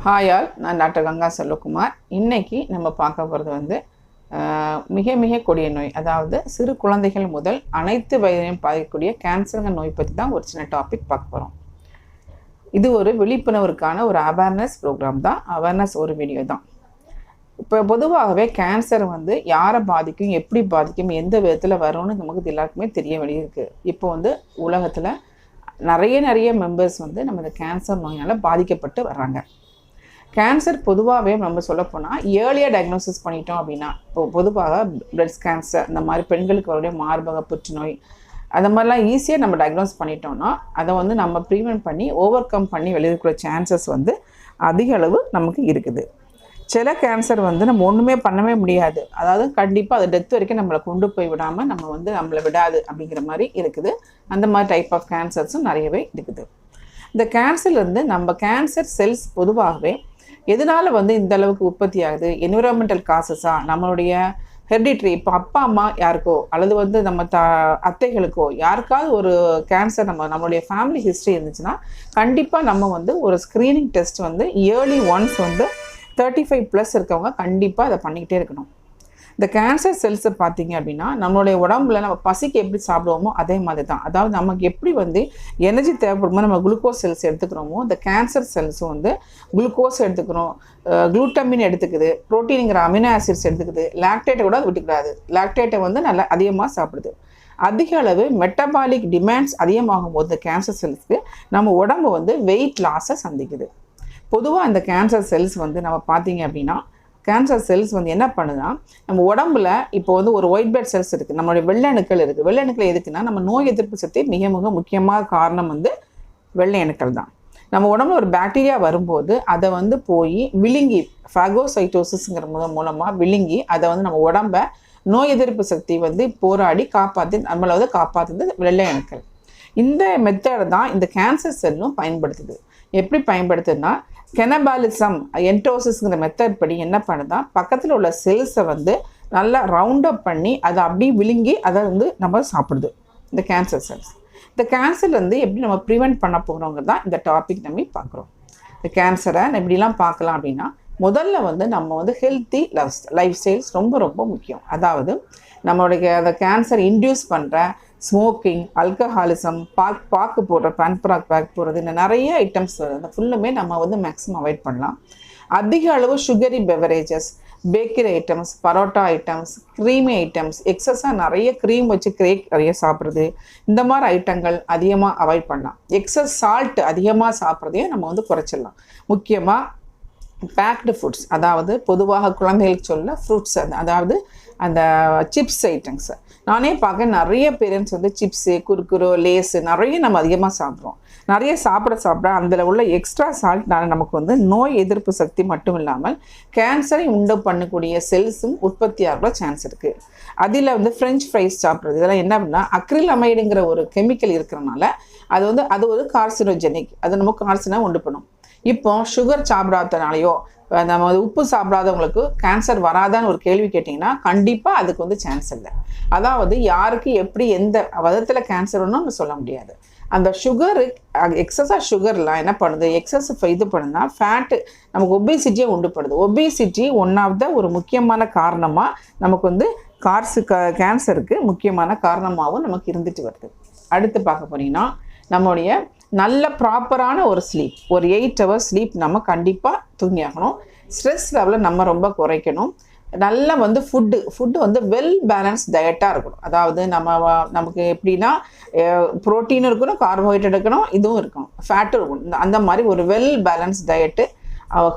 Hi all, நான் doctor Ganga Selvakumar. இன்றைக்கி நம்ம பார்க்க போகிறது வந்து மிக மிக கொடிய நோய், அதாவது சிறு குழந்தைகள் முதல் அனைத்து வயதையும் பாதிக்கக்கூடிய கேன்சருங்க நோய் பற்றி தான் ஒரு சின்ன டாபிக் பார்க்க போகிறோம். இது ஒரு விழிப்புணர்வுக்கான ஒரு அவேர்னஸ் ப்ரோக்ராம் தான், அவேர்னஸ் ஒரு வீடியோ தான். இப்போ பொதுவாகவே கேன்சர் வந்து யாரை பாதிக்கும், எப்படி பாதிக்கும், எந்த விதத்தில் வரும்னு நமக்கு எல்லாருக்குமே தெரிய வேண்டியிருக்கு. இப்போ வந்து உலகத்தில் நிறைய மெம்பர்ஸ் வந்து நம்ம இந்த கேன்சர் நோயால் பாதிக்கப்பட்டு வர்றாங்க. கேன்சர் பொதுவாகவே நம்ம சொல்லப்போனால் ஏர்லியாக டயக்னோசிஸ் பண்ணிட்டோம் அப்படின்னா, இப்போ பொதுவாக பிரெஸ்ட் கேன்சர் இந்த மாதிரி பெண்களுக்கு வரக்கூடிய மார்பக புற்றுநோய் அந்த மாதிரிலாம் ஈஸியாக நம்ம டயக்னோஸ் பண்ணிட்டோம்னா அதை வந்து நம்ம ப்ரிவென்ட் பண்ணி ஓவர் கம் பண்ணி வெளியிருக்கிற சான்சஸ் வந்து அதிக அளவு நமக்கு இருக்குது. சில கேன்சர் வந்து நம்ம ஒன்றுமே பண்ணவே முடியாது, அதாவது கண்டிப்பாக அது டெத் வரைக்கும் நம்மளை கொண்டு போய் விடாமல் நம்மளை விடாது அப்படிங்கிற மாதிரி இருக்குது. அந்த மாதிரி டைப் ஆஃப் கேன்சர்ஸும் நிறையவே இருக்குது. இந்த கேன்சர்லேருந்து நம்ம கேன்சர் செல்ஸ் பொதுவாகவே எதனால் வந்து இந்த அளவுக்கு உற்பத்தி ஆகுது, என்விரான்மெண்டல் காசஸாக, நம்மளுடைய ஹெரிடிட்ரி, இப்போ அப்பா அம்மா யாருக்கோ அல்லது வந்து நம்ம அத்தைகளுக்கோ யாருக்காவது ஒரு கேன்சர் நம்மளுடைய ஃபேமிலி ஹிஸ்ட்ரி இருந்துச்சுன்னா கண்டிப்பாக நம்ம வந்து ஒரு ஸ்க்ரீனிங் டெஸ்ட் வந்து இயர்லி ஒன்ஸ் வந்து 35+ இருக்கவங்க கண்டிப்பாக அதை பண்ணிக்கிட்டே இருக்கணும். இந்த கேன்சர் செல்ஸை பார்த்தீங்க அப்படின்னா நம்மளுடைய உடம்புல நம்ம பசிக்கு எப்படி சாப்பிடுவோமோ அதே மாதிரி தான், அதாவது நமக்கு எப்படி வந்து எனர்ஜி தேவைப்படுமோ நம்ம குளுக்கோஸ் செல்ஸ் எடுத்துக்கிறோமோ இந்த கேன்சர் செல்ஸும் வந்து குளுக்கோஸ் எடுத்துக்கிறோம், குளூட்டமின் எடுத்துக்குது, ப்ரோட்டீனுங்கிற அமினோ ஆசிட்ஸ் எடுத்துக்குது, லாக்டேட்டை கூட விட்டுக்கூடாது. லாக்டேட்டை வந்து நல்லா அதிகமாக சாப்பிடுது. அதிக அளவு மெட்டபாலிக் டிமாண்ட்ஸ் அதிகமாகும் போது இந்த கேன்சர் செல்ஸ்க்கு நம்ம உடம்பு வந்து வெயிட் லாஸை சந்திக்குது. பொதுவாக இந்த கேன்சர் செல்ஸ் வந்து நம்ம பார்த்தீங்க அப்படின்னா கேன்சர் செல்ஸ் வந்து என்ன பண்ணுதுன்னா நம்ம உடம்புல இப்போ வந்து ஒரு ஒயிட் பிளட் செல்ஸ் இருக்குது, நம்மளுடைய வெள்ளை அணுக்கள் இருக்குது. வெள்ளை அணுக்கள் எதுக்குன்னா நம்ம நோய் எதிர்ப்பு சக்தி மிக முக்கியமான காரணம் வந்து வெள்ளை அணுக்கள் தான். நம்ம உடம்புல ஒரு பாக்டீரியா வரும்போது அதை வந்து போய் விழுங்கி ஃபேகோசைட்டோசிஸ்ங்கிற மூலமாக விழுங்கி அதை வந்து நம்ம உடம்பை நோய் எதிர்ப்பு சக்தி வந்து போராடி நம்மளை வந்து காப்பாற்றுது வெள்ளை அணுக்கள். இந்த மெத்தடை தான் இந்த கேன்சர் செல்லும் பயன்படுத்துது. எப்படி பயன்படுத்துதுன்னா கெனபாலிசம் என்டோசிஸ்ங்கிற மெத்தட் படி என்ன பண்ணுதான் பக்கத்தில் உள்ள செல்ஸை வந்து நல்லா ரவுண்ட் அப் பண்ணி அதை அப்படியே விழுங்கி அதை வந்து நம்ம சாப்பிடுது இந்த கேன்சர் செல்ஸ். இந்த கேன்சர்லேருந்து எப்படி நம்ம ப்ரிவெண்ட் பண்ண போகிறோங்க தான் இந்த டாபிக் நம்ம பார்க்குறோம். இந்த கேன்சரை எப்படிலாம் பார்க்கலாம் அப்படின்னா முதல்ல வந்து நம்ம வந்து ஹெல்த்தி லைஃப் ஸ்டைல்ஸ் ரொம்ப முக்கியம். அதாவது நம்மளுடைய அந்த கேன்சர் இன்டியூஸ் பண்ணுற ஸ்மோக்கிங், அல்கஹாலிசம், பாக்கு போடுற பேன்பராக் பேக் போடுறது, இந்த நிறைய ஐட்டம்ஸ் அந்த ஃபுல்லுமே நம்ம வந்து மேக்ஸிமம் அவாய்ட் பண்ணலாம். அதிக அளவு sugary beverages, bakery items, parotta items, creamy items, எக்ஸஸாக நிறைய க்ரீம் வச்சு கேக் நிறைய சாப்பிட்றது, இந்த மாதிரி ஐட்டங்கள் அதிகமாக அவாய்ட் பண்ணலாம். எக்ஸஸ் சால்ட் அதிகமாக சாப்பிட்றதையும் நம்ம வந்து குறைச்சிடலாம். முக்கியமாக பேக்டு ஃபுட்ஸ், அதாவது பொதுவாக குழந்தைகளுக்கு சொல்ல ஃப்ரூட்ஸ், அதாவது அந்த சிப்ஸ் ஐட்டம்ஸு. நானே பார்க்க நிறைய பேரண்ட்ஸ் வந்து சிப்ஸு, குர்குரோ, லேஸு நிறைய நம்ம அதிகமாக சாப்பிட்றோம். நிறைய சாப்பிட அதில் உள்ள எக்ஸ்ட்ரா சால்ட்னால நமக்கு வந்து நோய் எதிர்ப்பு சக்தி மட்டும் இல்லாமல் கேன்சரை உண்டு பண்ணக்கூடிய செல்ஸும் உற்பத்தி ஆகிற சான்ஸ் இருக்குது. அதில் வந்து ஃப்ரெஞ்ச் ஃப்ரைஸ் சாப்பிட்றது இதெல்லாம் என்ன அப்படின்னா அக்ரிலமைடுங்கிற ஒரு கெமிக்கல் இருக்கிறனால அது ஒரு கார்சினோஜெனிக், அது நமக்கு கார்சினா உண்டு பண்ணும். இப்போ சுகர் சாப்பிடாதனாலையோ நம்ம உப்பு சாப்பிடாதவங்களுக்கு கேன்சர் வராதான்னு ஒரு கேள்வி கேட்டிங்கன்னா கண்டிப்பாக அதுக்கு வந்து சான்ஸ் இல்லை. அதாவது யாருக்கு எப்படி எந்த விதத்தில் கேன்சர் ஒன்றும் நம்ம சொல்ல முடியாது. அந்த சுகரு எக்ஸஸாக சுகர்லாம் என்ன பண்ணுது, எக்ஸஸ் இது பண்ணுன்னா ஃபேட்டு நமக்கு ஒபேசிட்டியை உண்டு பண்ணுது. ஒபேசிட்டி ஒன் ஆஃப் த ஒரு முக்கியமான காரணமாக நமக்கு வந்து கேன்சருக்கு முக்கியமான காரணமாகவும் நமக்கு இருந்துட்டு வருது. அடுத்து பார்க்க போனீங்கன்னா நம்மளுடைய நல்ல ப்ராப்பரான ஒரு ஸ்லீப், ஒரு 8 hours ஸ்லீப் நம்ம கண்டிப்பாக தூங்கி ஆகணும். ஸ்ட்ரெஸ் லெவலை நம்ம ரொம்ப குறைக்கணும். நல்லா வந்து ஃபுட்டு வந்து வெல் பேலன்ஸ் டயட்டாக இருக்கணும். அதாவது நமக்கு எப்படின்னா ப்ரோட்டீனும் இருக்கணும், கார்போஹைட்ரேட் இருக்கணும், இதுவும் இருக்கணும், ஃபேட்டும் இருக்கணும். அந்த மாதிரி ஒரு well balance diet.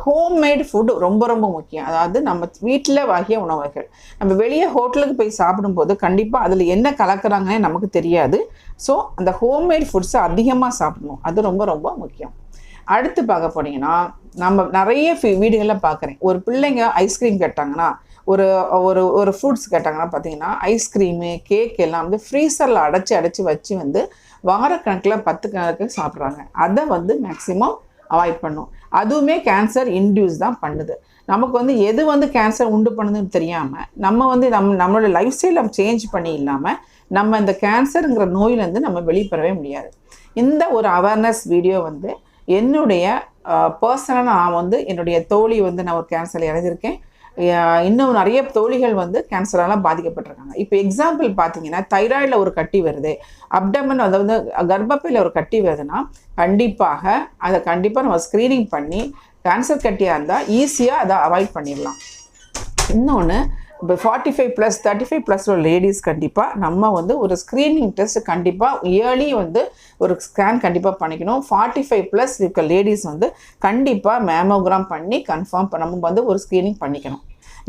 Homemade food ரொம்ப முக்கியம். அதாவது நம்ம வீட்டில் வாங்கிய உணவுகள், நம்ம வெளியே ஹோட்டலுக்கு போய் சாப்பிடும்போது கண்டிப்பாக அதில் என்ன கலக்கிறாங்கன்னே நமக்கு தெரியாது. ஸோ அந்த ஹோம்மேட் ஃபுட்ஸை அதிகமாக சாப்பிடணும், அது ரொம்ப முக்கியம். அடுத்து பார்க்க போனீங்கன்னா நம்ம நிறைய வீடுகளில் பார்க்குறேன், ஒரு பிள்ளைங்க ஐஸ்கிரீம் கேட்டாங்கன்னா ஒரு ஃப்ரூட்ஸ் கேட்டாங்கன்னா பார்த்தீங்கன்னா ஐஸ்கிரீமு, கேக் எல்லாம் வந்து ஃப்ரீசரில் அடைச்சி வச்சு வந்து வாரக்கணக்கில் 10 கணக்கு சாப்பிட்றாங்க. அதை வந்து மேக்ஸிமம் அவாய்ட் பண்ணும். அதுவுமே கேன்சர் இன்டியூஸ் தான் பண்ணுது. நமக்கு வந்து எது வந்து கேன்சர் உண்டு பண்ணுதுன்னு தெரியாமல் நம்ம வந்து நம்மளோட லைஃப் ஸ்டைலை சேஞ்ச் பண்ணி இல்லாமல் நம்ம இந்த கேன்சருங்கிற நோயிலேருந்து நம்ம வெளிப்பெறவே முடியாது. இந்த ஒரு அவேர்னஸ் வீடியோ வந்து என்னுடைய பர்சனலாக நான் வந்து என்னுடைய தோழி வந்து நான் ஒரு கேன்சரில் இறந்திருக்கேன். இன்னும் நிறைய தோழிகள் வந்து கேன்சரால் பாதிக்கப்பட்டிருக்காங்க. இப்போ எக்ஸாம்பிள் பார்த்தீங்கன்னா தைராய்டில் ஒரு கட்டி வருது, அப்டமன் அதாவது கர்ப்பப்பையில் ஒரு கட்டி வருதுன்னா அதை கண்டிப்பாக நம்ம ஸ்க்ரீனிங் பண்ணி கேன்சர் கட்டியாக இருந்தால் ஈஸியாக அதை அவாய்ட் பண்ணிடலாம். இன்னொன்று, இப்போ 45+, 35+ உள்ள லேடிஸ் கண்டிப்பாக நம்ம வந்து ஒரு ஸ்க்ரீனிங் டெஸ்ட் கண்டிப்பாக இயர்லி வந்து ஒரு ஸ்கேன் கண்டிப்பாக பண்ணிக்கணும். 45+ இருக்க லேடிஸ் வந்து கண்டிப்பாக மேமோகிராம் பண்ணி கன்ஃபார்ம் நம்ம வந்து ஒரு ஸ்க்ரீனிங் பண்ணிக்கணும்.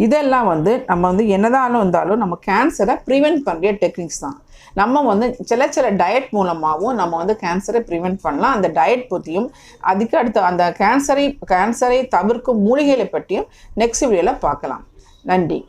இதெல்லாம் வந்து நம்ம வந்து என்னதான் இருந்தாலும் நம்ம கேன்சரை ப்ரிவென்ட் பண்ணுற டெக்னிக்ஸ் தான். நம்ம வந்து சில டயட் மூலமாகவும் நம்ம வந்து கேன்சரை ப்ரிவென்ட் பண்ணலாம். அந்த டயட் பற்றியும் அதுக்கு அடுத்து அந்த கேன்சரை தவிர்க்கும் மூலிகைகளை பற்றியும் நெக்ஸ்ட் வீடியோவில் பார்க்கலாம். நன்றி.